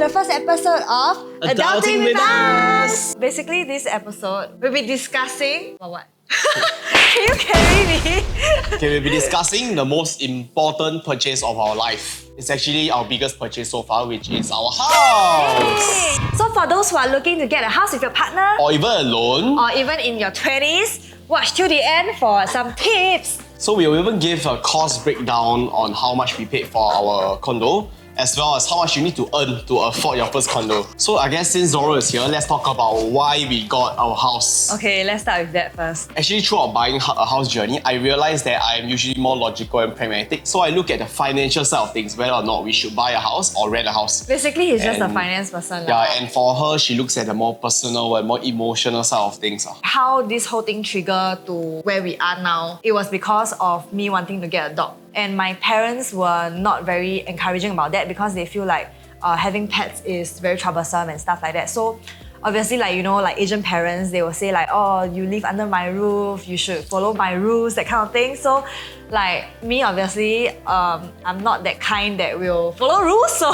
to the first episode of Adulting with Us. Basically, this episode we'll be discussing what? Can you carry me? Okay, we'll be discussing the most important purchase of our life. It's actually our biggest purchase so far, which is our house. Yay! So for those who are looking to get a house with your partner, Or even alone. or even in your 20s, watch till the end for some tips. So we'll even give a cost breakdown on how much we paid for our condo, as well as how much you need to earn to afford your first condo. So I guess since Zoro is here, let's talk about why we got our house. Okay, let's start with that first. Actually, throughout buying a house journey, I realized that I'm usually more logical and pragmatic. So I look at the financial side of things, whether or not we should buy a house or rent a house. Basically, he's just a And- finance person. Yeah, and for her, she looks at the more personal and more emotional side of things. How this whole thing triggered to where we are now, it was because of me wanting to get a dog. And my parents were not very encouraging about that because they feel like having pets is very troublesome and stuff like that. So obviously, like, you know, like Asian parents, they will say like, oh, you live under my roof, you should follow my rules, that kind of thing. So like me, obviously, I'm not that kind that will follow rules. So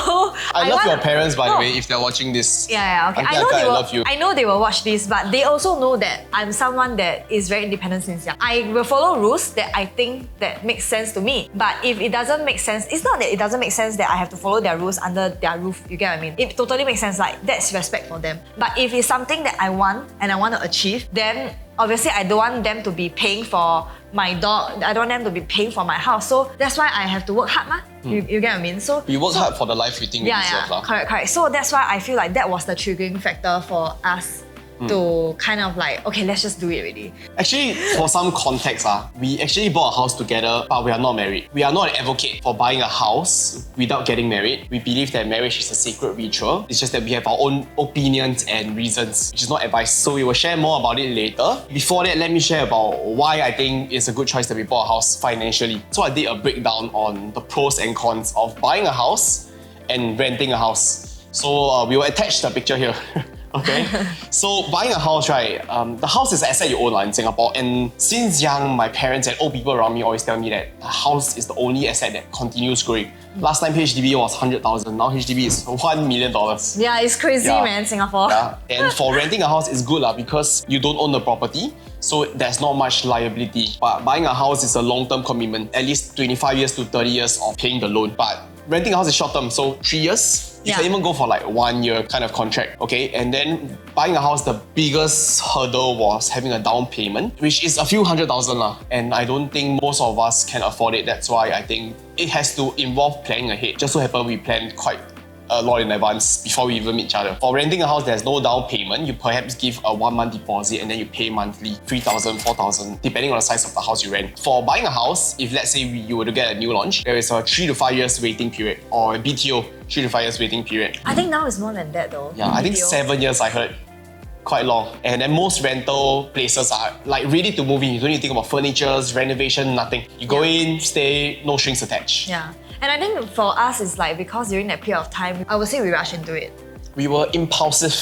I love your parents, by the way, if they're watching this. Yeah, okay. I love you. I know they will watch this, but they also know that I'm someone that is very independent since young. I will follow rules that I think that makes sense to me. But if it doesn't make sense, it's not that it doesn't make sense that I have to follow their rules under their roof. You get what I mean? It totally makes sense. Like, that's respect for them. But if it's something that I want and I want to achieve, then obviously I don't want them to be paying for my dog. I don't want them to be paying for my house. So that's why I have to work hard, ma. You get what I mean? So We work hard for the life we think we deserve. yeah, correct. So that's why I feel like that was the triggering factor for us to kind of like, okay, let's just do it already. Actually, for some context, we actually bought a house together, but we are not married. We are not an advocate for buying a house without getting married. We believe that marriage is a sacred ritual. It's just that we have our own opinions and reasons, which is not advice. So we will share more about it later. Before that, let me share about why I think it's a good choice that we bought a house financially. So I did a breakdown on the pros and cons of buying a house and renting a house. So we will attach the picture here. Okay, so buying a house, right? The house is an asset you own in Singapore, and since young, my parents and old people around me always tell me that the house is the only asset that continues growing. Last time HDB was 100,000, now HDB is $1 million. Yeah, it's crazy, Yeah. man, Singapore. Yeah. And for renting a house is good because you don't own the property, so there's not much liability. But buying a house is a long-term commitment, at least 25 years to 30 years of paying the loan. But renting a house is short-term, so 3 years. You Yeah. can even go for like 1 year kind of contract, okay? And then buying a house, the biggest hurdle was having a down payment, which is a few $100,000 lah. And I don't think most of us can afford it. That's why I think it has to involve planning ahead. Just so happen we planned quite a lot in advance before we even meet each other. For renting a house, there's no down payment. You perhaps give a 1 month deposit and then you pay monthly, 3,000, 4,000, depending on the size of the house you rent. For buying a house, if let's say you were to get a new launch, there is a 3 to 5 years waiting period, or a BTO, 3 to 5 years waiting period. I think now it's more than that though. Yeah, I think BTO. 7 years I heard. Quite long. And then most rental places are like ready to move in. You don't need to think about furniture, renovation, nothing. You go in, stay, no strings attached. Yeah. And I think for us, it's like because during that period of time, I would say we rushed into it. We were impulsive.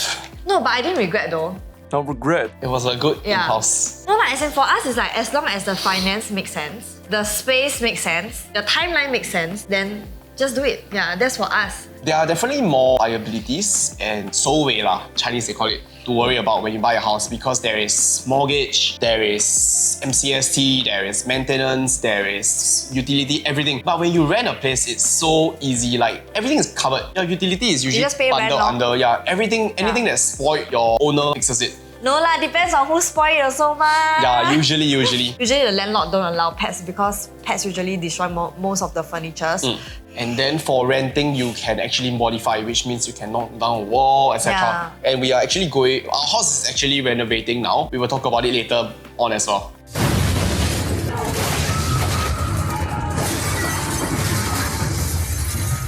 No, but I didn't regret though. No regret. It was a good Yeah. impulse. No, as in for us, it's like as long as the finance makes sense, the space makes sense, the timeline makes sense, then just do it. Yeah, that's for us. There are definitely more liabilities and sowei lah, Chinese they call it, to worry about when you buy a house because there is mortgage, there is MCST, there is maintenance, there is utility, everything. But when you rent a place, it's so easy. Like everything is covered. Your utility is usually just pay rent bundled lor. under. Yeah, anything that's spoiled, your owner fixes it. No lah, depends on who spoiled it also ma. Yeah, usually. Usually the landlord don't allow pets because pets usually destroy most of the furnitures. And then for renting, you can actually modify, which means you can knock down a wall, etc. Yeah. And we are actually our house is actually renovating now. We will talk about it later on as well.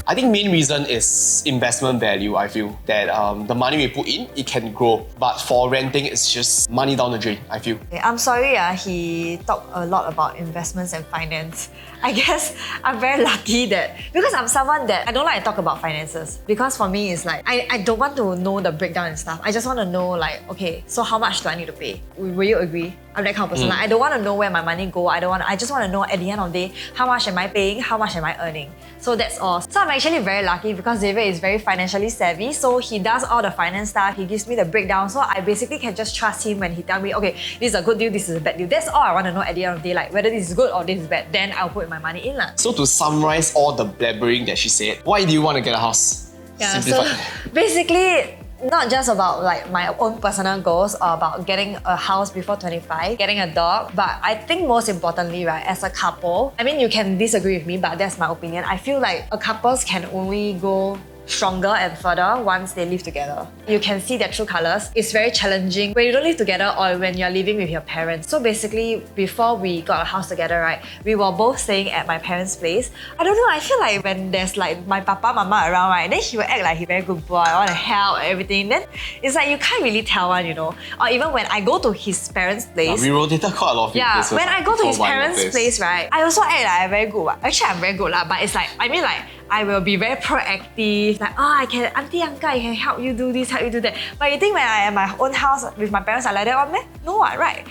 I think main reason is investment value, I feel. That the money we put in, it can grow. But for renting, it's just money down the drain, I feel. Okay, I'm sorry, he talked a lot about investments and finance. I guess I'm very lucky that, because I'm someone that I don't like to talk about finances. Because for me, it's like, I don't want to know the breakdown and stuff. I just want to know like, okay, so how much do I need to pay? Will you agree? I'm that kind of person. Like, I don't want to know where my money go. I just want to know at the end of the day, how much am I paying, how much am I earning. So that's all. So I'm actually very lucky because David is very financially savvy. So he does all the finance stuff. He gives me the breakdown. So I basically can just trust him when he tells me, okay, this is a good deal, this is a bad deal. That's all I want to know at the end of the day, like whether this is good or this is bad. Then I'll put my money in. So to summarize all the blabbering that she said, why do you want to get a house? Yeah, Simplify. so basically, not just about like my own personal goals or about getting a house before 25, getting a dog, but I think most importantly, right, as a couple, I mean, you can disagree with me, but that's my opinion. I feel like a couples can only go stronger and further once they live together. You can see their true colours. It's very challenging when you don't live together or when you're living with your parents. So basically, before we got a house together, right, we were both staying at my parents' place. I don't know, I feel like when there's like my papa, mama around, right, then he will act like he's very good boy, I want to help, everything. Then it's like you can't really tell one, you know. Or even when I go to his parents' place. We rotated quite a lot of places. When I go to his parents' place, right, I also act like I'm very good. Actually, I'm very good, but it's like, I mean like, I will be very proactive, like, oh, I can, auntie, uncle, I can help you do this, help you do that. But you think when I am at my own house with my parents, I like that one, meh? No, right?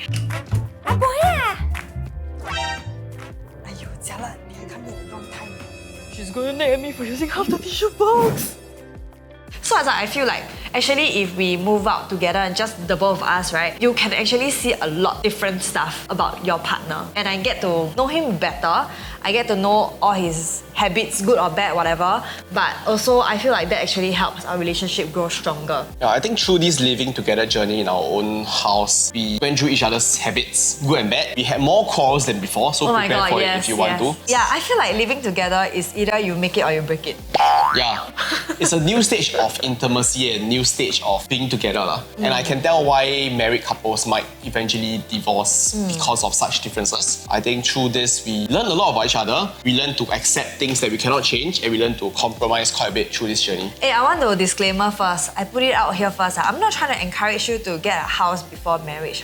Aiyo, jialat, I come in at the wrong time. She's going to nag at me for using half the tissue box. So I feel like actually if we move out together and just the both of us, right, you can actually see a lot different stuff about your partner. And I get to know him better. I get to know all his habits, good or bad, whatever. But also I feel like that actually helps our relationship grow stronger. Yeah, I think through this living together journey in our own house, we went through each other's habits, good and bad. We had more quarrels than before, so prepare for it if you want to. Yeah, I feel like living together is either you make it or you break it. Yeah, it's a new stage of intimacy and new stage of being together. And I can tell why married couples might eventually divorce because of such differences. I think through this, we learn a lot about each other. We learn to accept things that we cannot change, and we learn to compromise quite a bit through this journey. Hey, I want to disclaimer first. I put it out here first. I'm not trying to encourage you to get a house before marriage.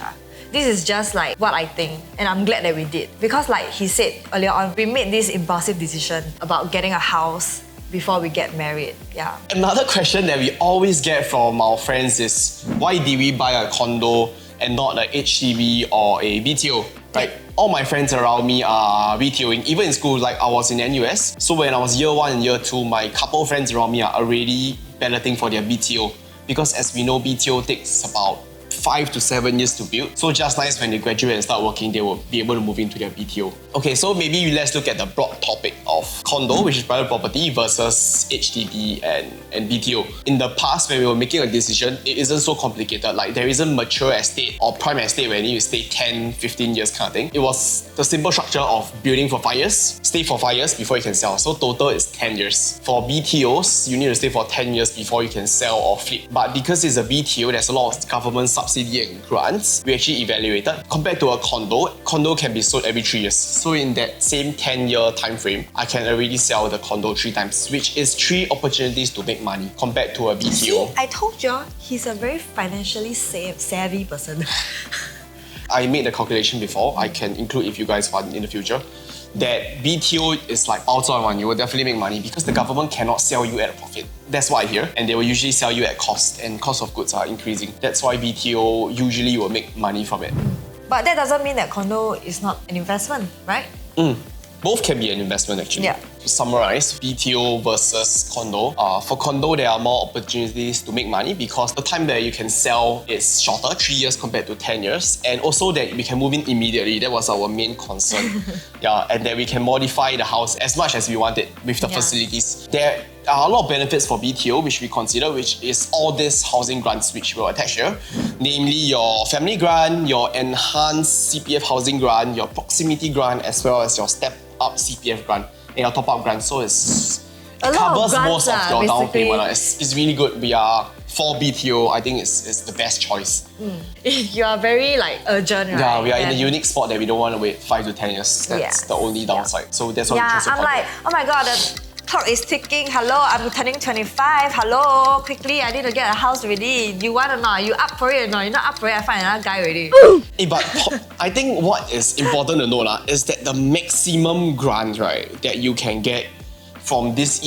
This is just like what I think, and I'm glad that we did. Because like he said earlier on, we made this impulsive decision about getting a house before we get married. Yeah. Another question that we always get from our friends is, why did we buy a condo and not a HDB or a BTO? Like, all my friends around me are BTOing, even in school. Like, I was in NUS, so when I was year 1 and year 2, my couple friends around me are already balloting for their BTO, because as we know, BTO takes about 5 to 7 years to build. So just nice when they graduate and start working, they will be able to move into their BTO. Okay, so maybe let's look at the broad topic of condo, which is private property, versus HDB and BTO. In the past, when we were making a decision, it isn't so complicated. Like, there isn't mature estate or prime estate where you need to stay 10, 15 years kind of thing. It was the simple structure of building for 5 years, stay for 5 years before you can sell. So total is 10 years. For BTOs, you need to stay for 10 years before you can sell or flip. But because it's a BTO, there's a lot of government subsidy and grants. We actually evaluated. Compared to a condo can be sold every 3 years. So in that same 10-year time frame, I can already sell the condo 3 times, which is 3 opportunities to make money compared to a BTO. See, I told you, he's a very financially savvy person. I made the calculation before. I can include if you guys want in the future. That BTO is like outside one, you will definitely make money because the government cannot sell you at a profit. That's what I hear. And they will usually sell you at cost, and cost of goods are increasing. That's why BTO usually will make money from it. But that doesn't mean that condo is not an investment, right? Both can be an investment actually. Yeah. To summarize, BTO versus condo. For condo, there are more opportunities to make money because the time that you can sell is shorter, 3 years compared to 10 years. And also that we can move in immediately. That was our main concern. Yeah, and that we can modify the house as much as we want it with the facilities. There are a lot of benefits for BTO which we consider, which is all these housing grants which will attach here. Namely your family grant, your enhanced CPF housing grant, your proximity grant, as well as your step-up CPF grant and your top-up grant. So it covers most of your down payment. It's really good. We are for BTO. I think it's the best choice. If you are very like urgent, right? Yeah, we are in a unique spot that we don't want to wait 5 to 10 years. That's the only downside. So that's why we chose to I'm like, oh my god, the clock is ticking. Hello, I'm turning 25. Hello, quickly, I need to get a house ready. You want or not? You up for it or not? You're not up for it, I find another guy already. But I think what is important to know is that the maximum grant, right, that you can get from this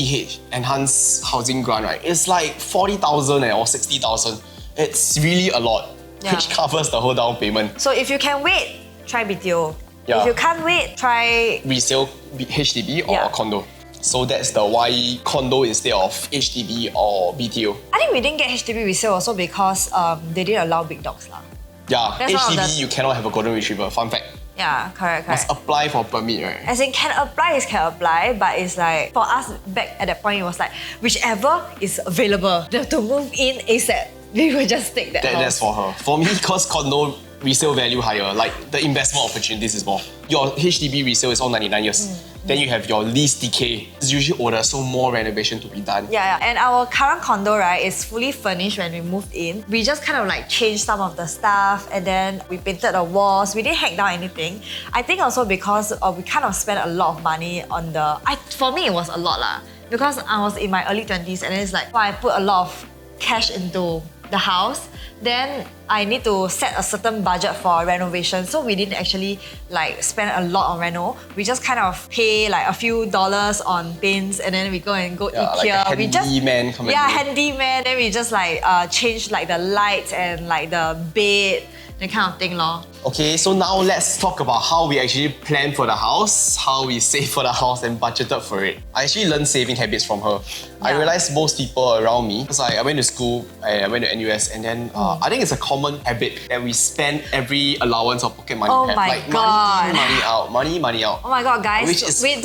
enhanced housing grant, right, is like 40,000 or 60,000. It's really a lot. which covers the whole down payment. So if you can wait, try BTO. Yeah. If you can't wait, try Resale HDB or condo. So that's the why condo instead of HDB or BTO. I think we didn't get HDB resale also because they didn't allow big dogs lah. Yeah, That's one of HDB you cannot have a golden retriever. Fun fact. Yeah, correct. Must apply for permit, right? As in, can apply, but it's like, for us back at that point, it was like, whichever is available, they have to move in ASAP. We will just take that house. That's for her. For me, because condo resale value higher, like the investment opportunities is more. Your HDB resale is all 99 years. Then you have your lease decay. It's usually older, so more renovation to be done. Yeah, and our current condo, right, is fully furnished when we moved in. We just kind of like changed some of the stuff and then we painted the walls. We didn't hack down anything. I think also because we kind of spent a lot of money on the... For me, it was a lot lah. Because I was in my early 20s and then it's like, I put a lot of cash into the house, then I need to set a certain budget for renovation. So we didn't actually like spend a lot on reno. We just kind of pay like a few dollars on paints and then we go eat like here. A handyman handyman. Then we just like change like the lights and like the bed, that kind of thing lor. Okay, so now let's talk about how we actually plan for the house, how we save for the house and budgeted for it. I actually learned saving habits from her. I realized most people around me, because I went to school, I went to NUS, and then I think it's a common habit that we spend every allowance or pocket money we have. My like God. money out. Oh my God, guys. Which is Wait,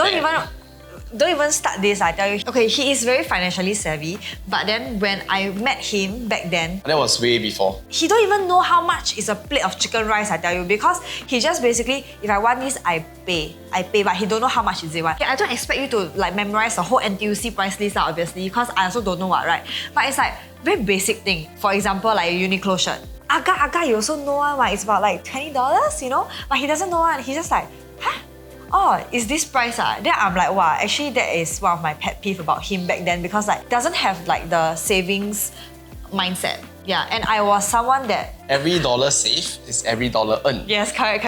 don't even start this, I tell you. Okay, he is very financially savvy, but then when I met him back then, that was way before. he don't even know how much is a plate of chicken rice, I tell you, because he just basically, if I want this, I pay, but he don't know how much is it. I don't expect you to like memorize the whole NTUC price list out, obviously, because I also don't know what, right? But it's like very basic thing. For example, like a Uniqlo shirt. Aga, you also know one, it's about like $20, you know? But he doesn't know one. He's just like, huh? Oh, is this price? Then I'm like, wow, actually that is one of my pet peeve about him back then because like doesn't have like the savings mindset. Yeah, and I was someone that... Every dollar saved is every dollar earned. Yes, correct.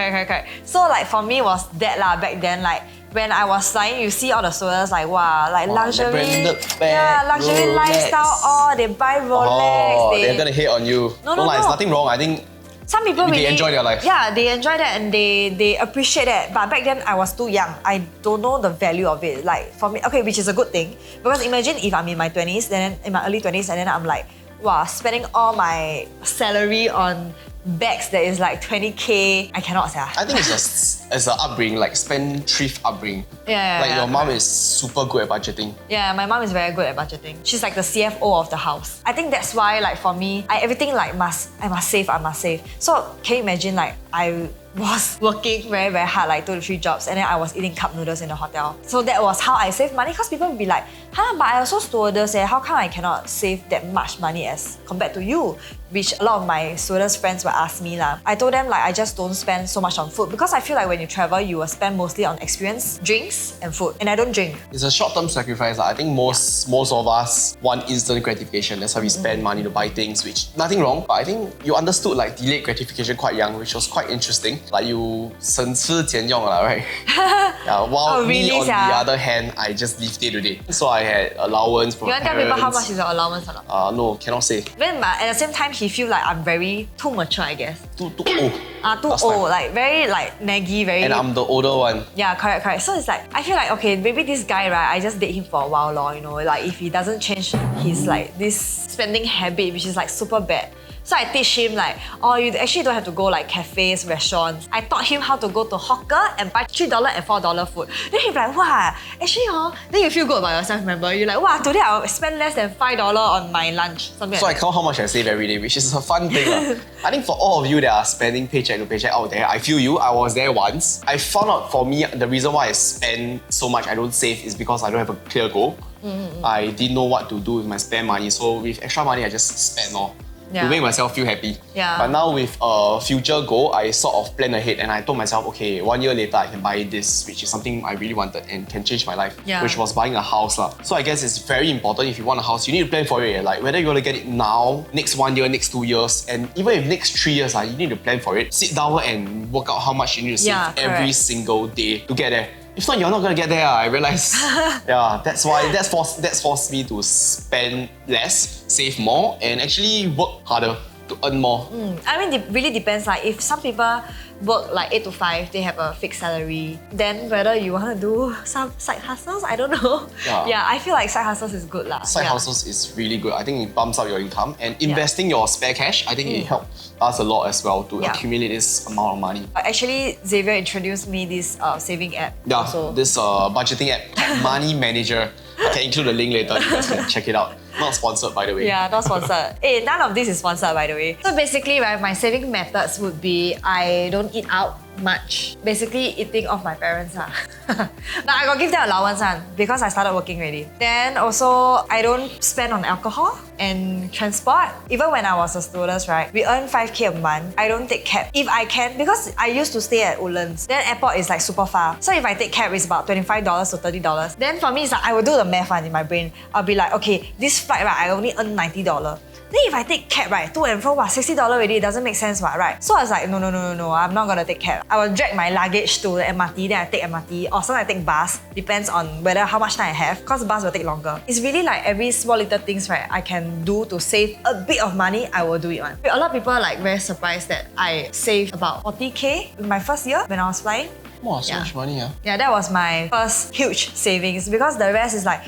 So like for me was that lah back then, like when I was flying, you see all the students like, wow, like luxury, luxury Rolex. Lifestyle, they buy Rolex. They're gonna hate on you. No. It's nothing wrong. I think some people they enjoy their life. Yeah, they enjoy that and they appreciate that. But back then, I was too young. I don't know the value of it. Like for me, okay, which is a good thing. Because imagine if I'm in my 20s, then in my early 20s, and then I'm like, wow, spending all my salary on bags that is like 20k. I cannot say. I think it's an upbringing, like spendthrift upbringing. Your mom is super good at budgeting. Yeah, my mom is very good at budgeting. She's like the CFO of the house. I think that's why, like for me, everything like I must save. So can you imagine, like I was working very, very hard, like 2 to 3 jobs, and then I was eating cup noodles in the hotel. So that was how I saved money, because people would be like, huh, but I also stewardess, how come I cannot save that much money as compared to you? Which a lot of my stewardess friends would ask me lah. I told them like I just don't spend so much on food because I feel like when you travel, you will spend mostly on experience, drinks, and food. And I don't drink. It's a short-term sacrifice. I think most of us want instant gratification. That's why we spend money to buy things, which nothing wrong. But I think you understood like delayed gratification quite young, which was quite interesting. Like you 省吃俭用 right? While me on the other hand, I just live day to day. So I had allowance from parents. You want to tell people how much is your allowance or not? No, cannot say. But at the same time, he feel like I'm very too mature, I guess. Too old. Too old, like very like naggy, very... And I'm the older one. Yeah, correct. So it's like, I feel like, okay, maybe this guy, right, I just date him for a while long, you know, like if he doesn't change his like this spending habit, which is like super bad. So I teach him like, oh, you actually don't have to go like cafes, restaurants. I taught him how to go to hawker and buy $3 and $4 food. Then he's like, wow, actually, then you feel good about yourself, remember? You're like, wow, today I'll spend less than $5 on my lunch. Something so like I count how much I save every day, which is a fun thing. I think for all of you that are spending paycheck to paycheck out there, I feel you. I was there once. I found out for me, the reason why I spend so much I don't save is because I don't have a clear goal. I didn't know what to do with my spare money. So with extra money, I just spend more. To make myself feel happy. But now with a future goal, I sort of plan ahead and I told myself, okay, 1 year later I can buy this, which is something I really wanted and can change my life, which was buying a house lah. So I guess it's very important if you want a house, you need to plan for it. Like whether you want to get it now, next 1 year, next 2 years, and even if next 3 years, you need to plan for it. Sit down and work out how much you need to save every single day to get there. If not, you're not gonna get there, I realize. That's why that's forced me to spend less, save more, and actually work harder. to earn more. I mean, it really depends. Like, if some people work like 8 to 5, they have a fixed salary. Then whether you want to do some side hustles, I don't know. Yeah. I feel like side hustles is good lah. Side hustles is really good. I think it bumps up your income. And investing your spare cash, I think it helps us a lot as well to accumulate this amount of money. Actually, Xavier introduced me this saving app. Yeah, also. this budgeting app, Money Manager. I can include the link later. You guys can check it out. Not sponsored, by the way. Yeah, not sponsored. None of this is sponsored, by the way. So basically, right, my saving methods would be I don't eat out much. Basically, eating off my parents. But I got give them allowance because I started working already. Then also, I don't spend on alcohol and transport. Even when I was a student, right, we earn 5K a month. I don't take cab. If I can, because I used to stay at Woodlands, then airport is like super far. So if I take cab, it's about $25 to $30. Then for me, it's like I will do the math in my brain. I'll be like, okay, this flight, right, I only earn $90. Then if I take cab, right, to and fro, $60 already, it doesn't make sense, right? So I was like, no, I'm not gonna take cab. I will drag my luggage to the MRT, then I take MRT, or sometimes I take bus, depends on whether how much time I have, because bus will take longer. It's really like every small little things, right, I can do to save a bit of money, I will do it one. A lot of people are like very surprised that I saved about 40K in my first year when I was flying. Wow, so much money, Yeah, that was my first huge savings because the rest is like,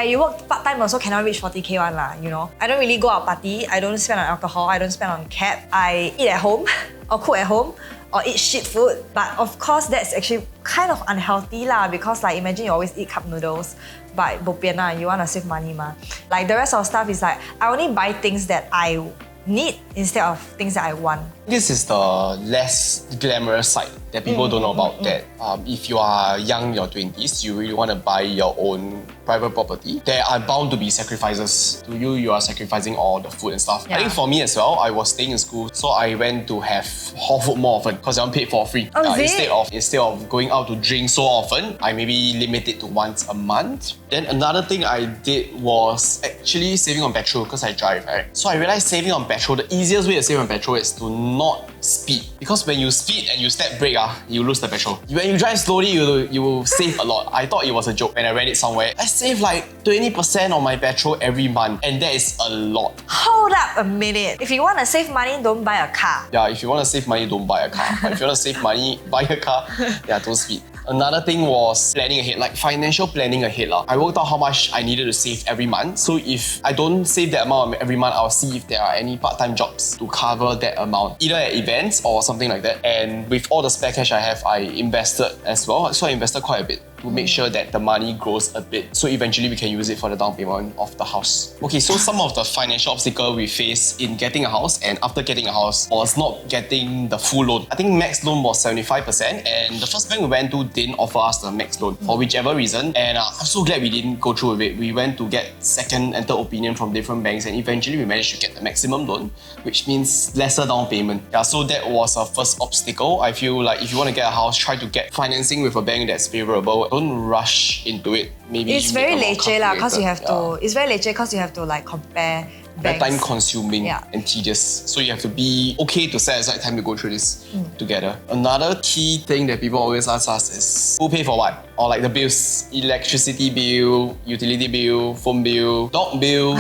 you work part-time also cannot reach 40K one lah, you know. I don't really go out party, I don't spend on alcohol, I don't spend on cab. I eat at home or cook at home or eat shit food. But of course, that's actually kind of unhealthy lah because like imagine you always eat cup noodles, but bo pian lah, you want to save money ma. Like the rest of stuff is like, I only buy things that I need instead of things that I want. This is the less glamorous side that people don't know about. That if you are young, your 20s, you really want to buy your own private property, there are bound to be sacrifices. To you, you are sacrificing all the food and stuff. I think for me as well, I was staying in school, so I went to have hall food more often because I'm paid for free. Instead of going out to drink so often, I maybe limit it to once a month. Then another thing I did was actually saving on petrol because I drive, right? So I realized saving on petrol, the easiest way to save on petrol is to not speed. Because when you speed and you step brake, you lose the petrol. When you drive slowly, you will save a lot. I thought it was a joke when I read it somewhere. I save like 20% on my petrol every month, and that is a lot. Hold up a minute. If you want to save money, don't buy a car. Yeah, if you want to save money, don't buy a car. But if you want to save money, buy a car. Yeah, don't speed. Another thing was planning ahead, like financial planning ahead. I worked out how much I needed to save every month. So if I don't save that amount every month, I'll see if there are any part-time jobs to cover that amount, either at events or something like that. And with all the spare cash I have, I invested as well. So I invested quite a bit to make sure that the money grows a bit. So eventually we can use it for the down payment of the house. Okay, so some of the financial obstacles we face in getting a house and after getting a house was not getting the full loan. I think max loan was 75%, and the first bank we went to didn't offer us the max loan for whichever reason. And I'm so glad we didn't go through with it. We went to get second and third opinion from different banks, and eventually we managed to get the maximum loan, which means lesser down payment. Yeah, so that was a first obstacle. I feel like if you want to get a house, try to get financing with a bank that's favorable. Don't rush into it. Maybe it's very leceh lah, because you have to. It's very leceh because you have to like compare banks. Time consuming and tedious. So you have to be okay to set aside time to go through this together. Another key thing that people always ask us is who pay for what? Or like the bills, electricity bill, utility bill, phone bill, dog bill.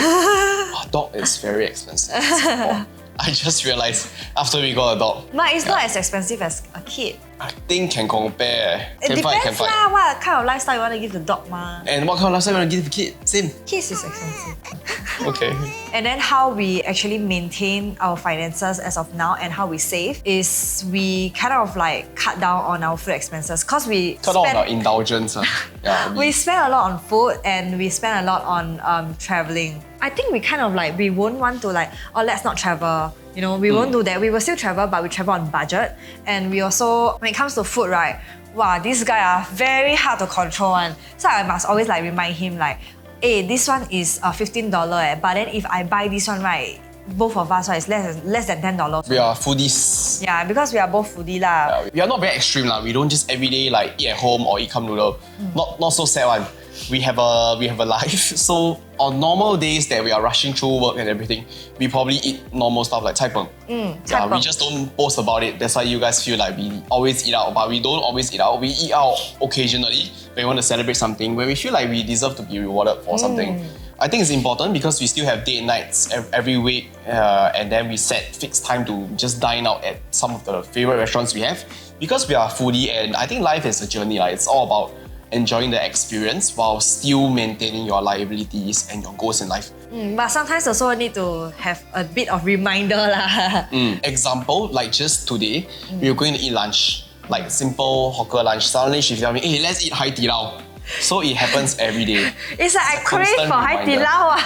Dog is very expensive in Singapore. I just realized after we got a dog. But it's not as expensive as a kid. I think can compare. It depends lah, what kind of lifestyle you want to give the dog ma. And what kind of lifestyle you want to give the kid? Same. Kids is expensive. Okay. And then how we actually maintain our finances as of now and how we save is we kind of like cut down on our food expenses because we cut down on our indulgence. We spend a lot on food and we spend a lot on traveling. I think we kind of like, we won't want to like, oh, let's not travel. You know, we won't do that. We will still travel, but we travel on budget. And we also, when it comes to food, right, wow, these guys are very hard to control one. So I must always like remind him like, hey, this one is $15 but then if I buy this one, right, both of us, right, it's less than $10. We are foodies. Yeah, because we are both foodie lah. Yeah, we are not very extreme lah. We don't just every day like eat at home or eat cup noodle. Not so sad one. We have a life. So on normal days that we are rushing through work and everything, we probably eat normal stuff like cai peng. We just don't post about it. That's why you guys feel like we always eat out, but we don't always eat out. We eat out occasionally when we want to celebrate something, when we feel like we deserve to be rewarded for something. I think it's important because we still have date nights every week, and then we set fixed time to just dine out at some of the favorite restaurants we have. Because we are foodie, and I think life is a journey. Like, it's all about enjoying the experience while still maintaining your liabilities and your goals in life. But sometimes also need to have a bit of reminder lah. Example, like just today, we were going to eat lunch, like simple hawker lunch. Suddenly she tell me, hey, let's eat Hai Di Lao. So it happens every day. It's like I crave for Hai Di Lao.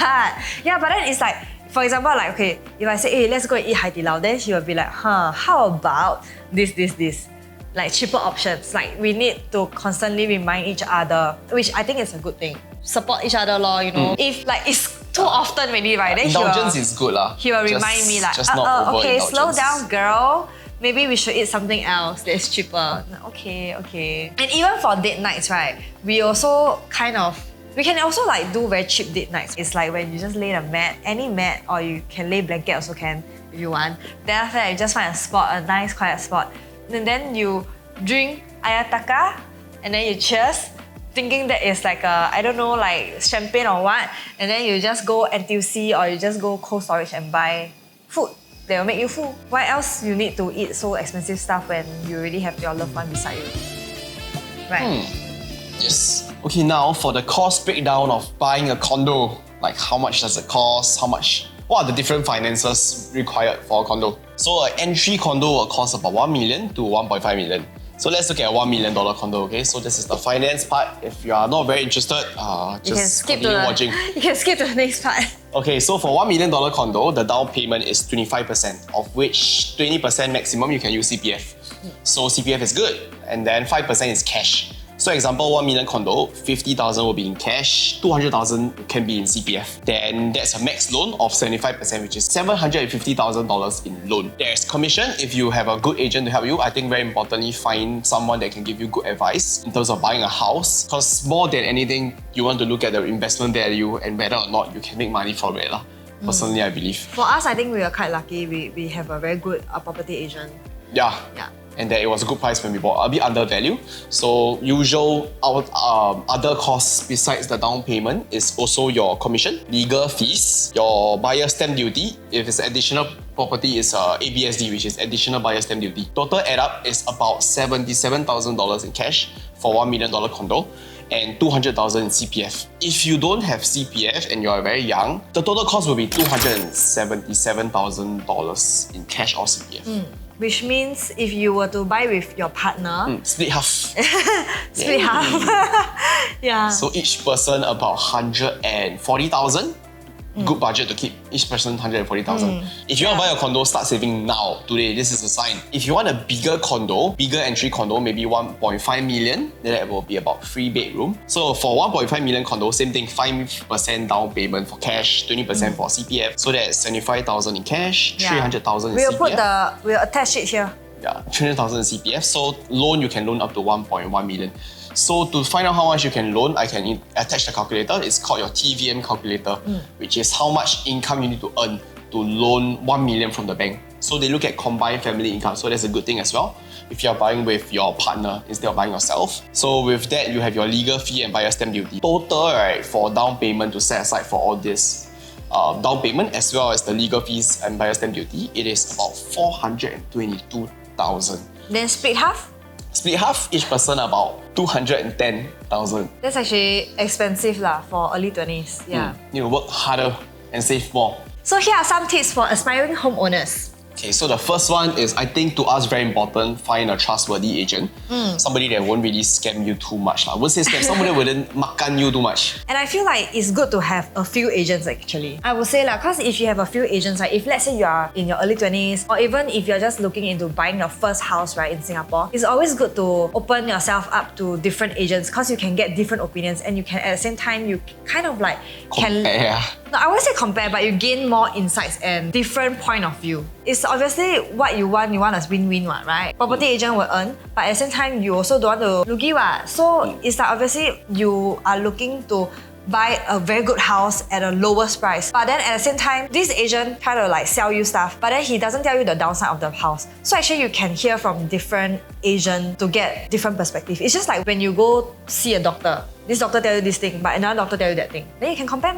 Yeah, but then it's like, for example, like, okay, if I say, hey, let's go and eat Hai Di Lao, then she will be like, how about this? Like cheaper options. Like, we need to constantly remind each other, which I think is a good thing. Support each other, you know. If like it's too often already, right? Then indulgence is good lah. He will remind me like, just not okay, over-indulgence. slow down, girl. Maybe we should eat something else that's cheaper. Okay. And even for date nights, right? We can also like do very cheap date nights. It's like when you just lay a mat, any mat, or you can lay blanket also can if you want. Then after that, you just find a spot, a nice quiet spot. And then you drink ayataka, and then you cheers, thinking that it's like I don't know, like champagne or what. And then you just go NTUC or you just go Cold Storage and buy food. They will make you full. Why else you need to eat so expensive stuff when you already have your loved one beside you? Right? Yes. Okay, now for the cost breakdown of buying a condo, like how much does it cost? What are the different finances required for a condo? So an entry condo will cost about 1 million to 1.5 million. So let's look at a $1 million condo, okay? So this is the finance part. If you are not very interested, just continue watching. You can skip to the next part. Okay, so for $1 million condo, the down payment is 25%, of which 20% maximum you can use CPF. So CPF is good, and then 5% is cash. So example, 1 million condo, 50,000 will be in cash, 200,000 can be in CPF. Then that's a max loan of 75%, which is $750,000 in loan. There's commission if you have a good agent to help you. I think very importantly, find someone that can give you good advice in terms of buying a house. Because more than anything, you want to look at the investment value and whether or not you can make money from it. Personally, I believe. For us, I think we are quite lucky. We have a very good property agent. Yeah. And that it was a good price when we bought, a bit under value. So usual other costs besides the down payment is also your commission, legal fees, your buyer stamp duty. If it's additional property, is ABSD, which is additional buyer stamp duty. Total add up is about $77,000 in cash for $1 million condo and $200,000 in CPF. If you don't have CPF and you're very young, the total cost will be $277,000 in cash or CPF. Which means if you were to buy with your partner, split half. Split half. Yeah. So each person about 140,000. Good budget to keep. Each person 140,000. If you want to buy a condo, start saving now. Today, this is a sign. If you want a bigger condo, bigger entry condo, maybe 1.5 million, then that will be about 3 bedroom. So for 1.5 million condo, same thing, 5% down payment for cash, 20% for CPF. So that's 75,000 in cash, 300,000 in CPF. We'll attach it here. Yeah, 300,000 in CPF. So loan, you can loan up to 1.1 million. So to find out how much you can loan, I can attach the calculator. It's called your TVM calculator, which is how much income you need to earn to loan 1 million from the bank. So they look at combined family income. So that's a good thing as well if you're buying with your partner instead of buying yourself. So with that, you have your legal fee and buyer stamp duty. Total, right, for down payment to set aside for all this down payment as well as the legal fees and buyer stamp duty, it is about 422,000. Then split half? Split half, each person about 210,000. That's actually expensive for early 20s. Yeah. You work harder and save more. So here are some tips for aspiring homeowners. Okay, so the first one is, I think to us very important, find a trustworthy agent. Somebody that won't really scam you too much. I wouldn't say scam, somebody that wouldn't makan you too much. And I feel like it's good to have a few agents actually. I would say because if you have a few agents, if let's say you are in your early 20s, or even if you're just looking into buying your first house in Singapore, it's always good to open yourself up to different agents because you can get different opinions and you can at the same time, you kind of compare. No, I won't say compare, but you gain more insights and different point of view. It's obviously what you want a win-win, right? Property agent will earn, but at the same time, you also don't want to loogie, So it's like obviously you are looking to buy a very good house at a lowest price. But then at the same time, this agent try to sell you stuff, but then he doesn't tell you the downside of the house. So actually you can hear from different agents to get different perspective. It's just like when you go see a doctor. This doctor tell you this thing, but another doctor tell you that thing. Then you can compare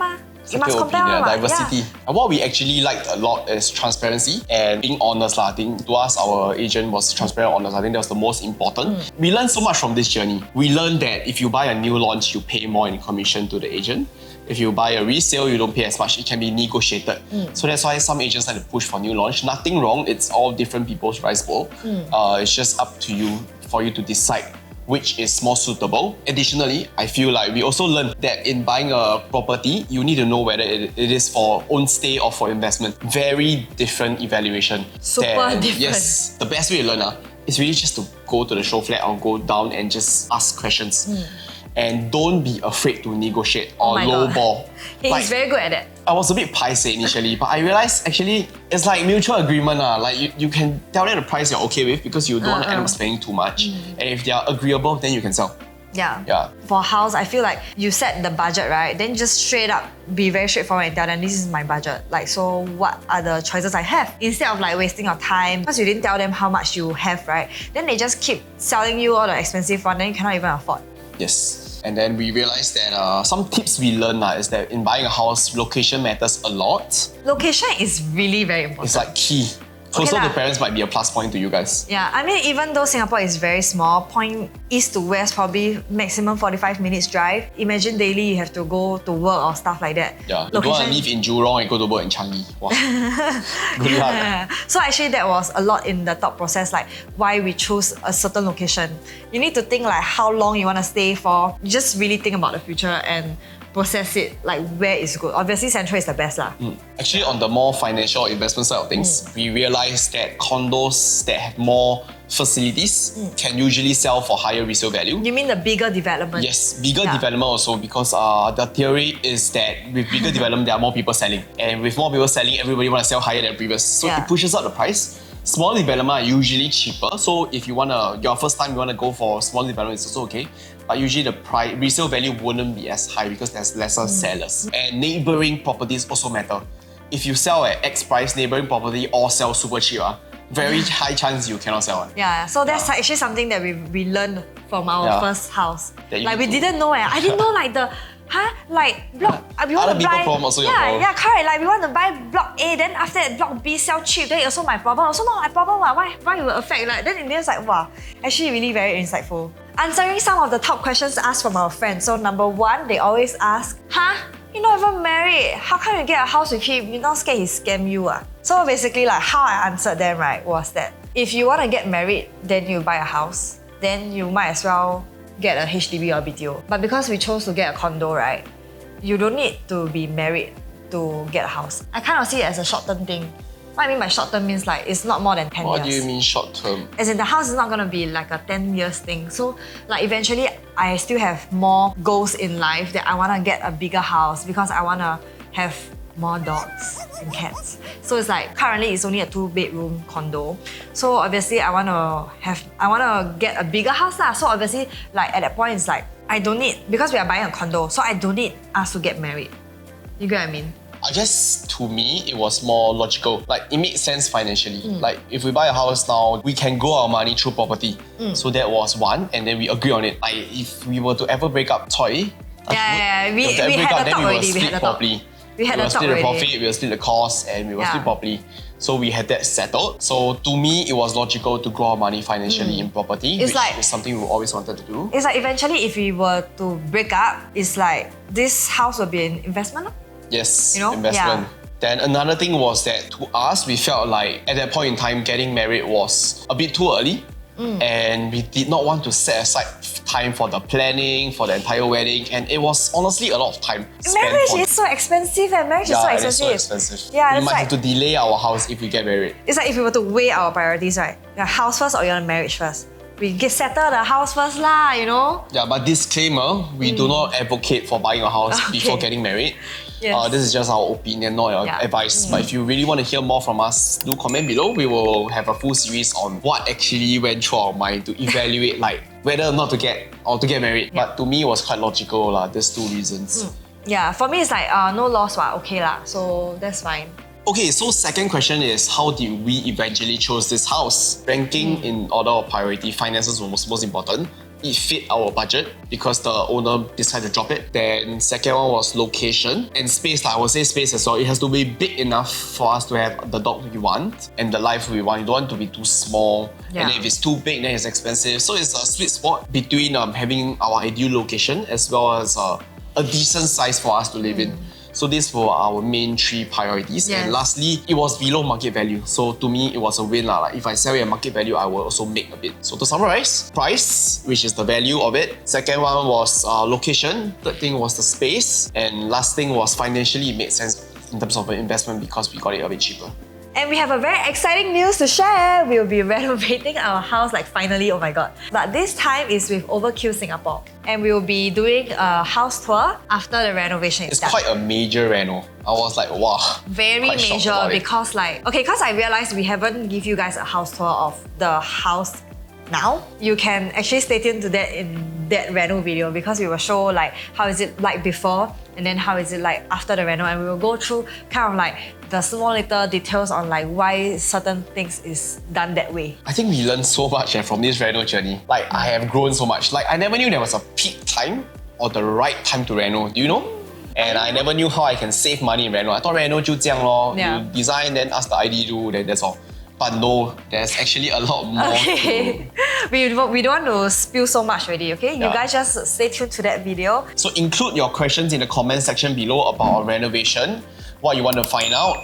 You must compare opinion, one, diversity. yeah. And what we actually liked a lot is transparency and being honest. I think to us, our agent was transparent and honest. I think that was the most important. We learned so much from this journey. We learned that if you buy a new launch, you pay more in commission to the agent. If you buy a resale, you don't pay as much. It can be negotiated. So that's why some agents like to push for new launch. Nothing wrong. It's all different people's rice bowl. It's just up to you for you to decide which is more suitable. Additionally, I feel like we also learned that in buying a property, you need to know whether it is for own stay or for investment. Very different evaluation. Super different. Yes, the best way to learn is really just to go to the show flat or go down and just ask questions. And don't be afraid to negotiate or lowball. He's very good at it. I was a bit paiseh initially, but I realized actually it's like mutual agreement. Like you can tell them the price you're okay with because you don't want to end up spending too much. And if they are agreeable, then you can sell. Yeah. For house, I feel like you set the budget, right? Then just straight up be very straightforward and tell them this is my budget. Like, so what are the choices I have? Instead of like wasting your time, because you didn't tell them how much you have, right? Then they just keep selling you all the expensive one, then you cannot even afford. Yes. And then we realized that some tips we learned is that in buying a house, location matters a lot. Location is really very important. It's like key. Closer to parents might be a plus point to you guys. Yeah, I mean, even though Singapore is very small, point east to west, probably maximum 45 minutes drive. Imagine daily you have to go to work or stuff like that. Yeah, you don't want to live in Jurong and go to work in Changi. Wow. Good luck. So actually that was a lot in the thought process, like why we choose a certain location. You need to think like how long you want to stay for. You just really think about the future and process it, like where is good. Obviously Central is the best lah. Actually, on the more financial investment side of things, we realized that condos that have more facilities can usually sell for higher resale value. You mean the bigger development? Yes, bigger development also, because the theory is that with bigger development, there are more people selling. And with more people selling, everybody want to sell higher than previous. So it pushes up the price. Small development are usually cheaper. So if you your first time you want to go for small development, it's also okay. But usually the resale value wouldn't be as high because there's lesser sellers. And neighboring properties also matter. If you sell at X price, neighboring property all sell super cheap. Very high chance you cannot sell. Yeah, so that's actually something that we learned from our first house. Like we didn't know. I didn't know like the like block. We want Other to buy. people problem also your problem. Yeah, correct. Like we want to buy block A, then after that block B sell cheap. Then also my problem. Also not my problem. Why it will affect? Like then in the end it's like wow, actually really very insightful. Answering some of the top questions asked from our friends. So number one, they always ask, you're not even married. How come you get a house with him? You're not scared he scam you? So basically like how I answered them, right, was that if you want to get married, then you buy a house. Then you might as well get a HDB or BTO. But because we chose to get a condo, right, you don't need to be married to get a house. I kind of see it as a short-term thing. What I mean by short-term means like it's not more than 10 years. What do you mean short-term? As in the house is not going to be like a 10 years thing. So like eventually I still have more goals in life that I want to get a bigger house because I want to have more dogs and cats. So it's like currently it's only a 2-bedroom condo. So obviously I want to get a bigger house lah. So obviously like at that point it's like I don't need, because we are buying a condo, so I don't need us to get married. You get what I mean? I guess to me, it was more logical. Like, it made sense financially. Like, if we buy a house now, we can grow our money through property. So that was one, and then we agree on it. Like, if we were to ever break up, we had the talk already. We had the talk already. We will split the profit, we will split the cost, and we will split properly. So we had that settled. So to me, it was logical to grow our money financially in property, which is something we always wanted to do. It's like eventually, if we were to break up, it's like this house will be an investment. Yes, investment. Then another thing was that to us, we felt like at that point in time, getting married was a bit too early. And we did not want to set aside time for the planning, for the entire wedding. And it was honestly a lot of time spent. Marriage is so expensive and marriage is so expensive. It is so expensive. Yeah, we might have to delay our house if we get married. It's like if we were to weigh our priorities, right? Your house first or your marriage first? We settle the house first lah, you know? Yeah, but disclaimer, we do not advocate for buying a house before getting married. Yes. This is just our opinion, not your advice. But if you really want to hear more from us, do comment below. We will have a full series on what actually went through our mind to evaluate like whether or not to get married. But to me, it was quite logical lah. There's two reasons. Yeah, for me it's like no loss, okay lah. So that's fine. Okay, so second question is how did we eventually choose this house? Ranking in order of priority, finances was most important. it fit our budget because the owner decided to drop it. Then second one was location and space. I would say space as well. It has to be big enough for us to have the dog we want and the life we want. You don't want to be too small. Yeah. And then if it's too big, then it's expensive. So it's a sweet spot between having our ideal location as well as a decent size for us to live in. So these were our main 3 priorities. Yes. And lastly, it was below market value. So to me, it was a win. Like if I sell it at market value, I will also make a bit. So to summarize, price, which is the value of it. Second one was location. Third thing was the space. And last thing was financially it made sense in terms of an investment because we got it a bit cheaper. And we have a very exciting news to share. We'll be renovating our house, like finally, oh my god. But this time is with Overkill Singapore. And we'll be doing a house tour after the renovation is It's done. quite a major reno. I was like, wow. Very quite shocked major about it. because because I realized we haven't give you guys a house tour of the house now. You can actually stay tuned to that in that reno video because we will show like how is it like before and then how is it like after the reno, and we will go through kind of like the small little details on like why certain things is done that way. I think we learned so much from this reno journey. Like I have grown so much. Like I never knew there was a peak time or the right time to reno. Do you know? And I never knew how I can save money in reno. I thought reno 就这样咯. Yeah. You design, then ask the ID do, then that's all. But no, there's actually a lot more. Okay, we don't want to spill so much already, okay? You Yeah. guys just stay tuned to that video. So include your questions in the comment section below about our renovation, what you want to find out.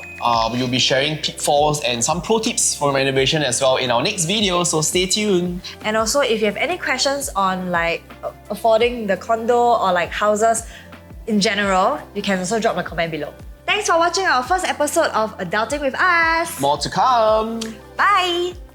We will be sharing pitfalls and some pro tips for renovation as well in our next video, so stay tuned. And also, if you have any questions on like affording the condo or like houses in general, you can also drop a comment below. Thanks for watching our first episode of Adulting with Us. More to come. Bye!